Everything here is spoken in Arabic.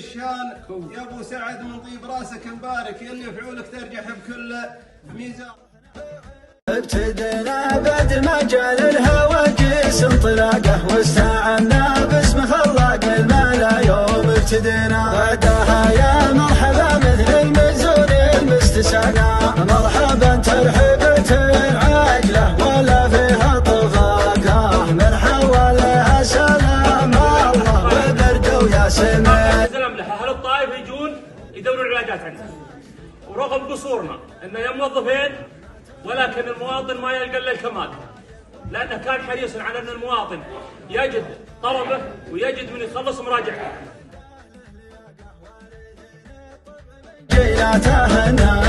الشان يا ابو سعد من طيب راسك مبارك يلي فعولك ترجح بكل ميزان. ابتدينا بعد ما جال الهواجس انطلاقه واستعنا باسم خلاق الملا يوم ابتدينا بعدها يا مرحبا مثل المزون المستساقة مرحبا ترحبة عاجلة ولا فيها طفاقة من حواليها سلام الله وبرد وياسمين. سلام له اهل الطائف يجون يدوروا العلاجات عندنا ورغم قصورنا انه يا موظفين ولكن المواطن ما يلقى الا الكمال لانه كان حريصا على ان المواطن يجد طلبه ويجد من يخلص مراجعته. جينا تهنا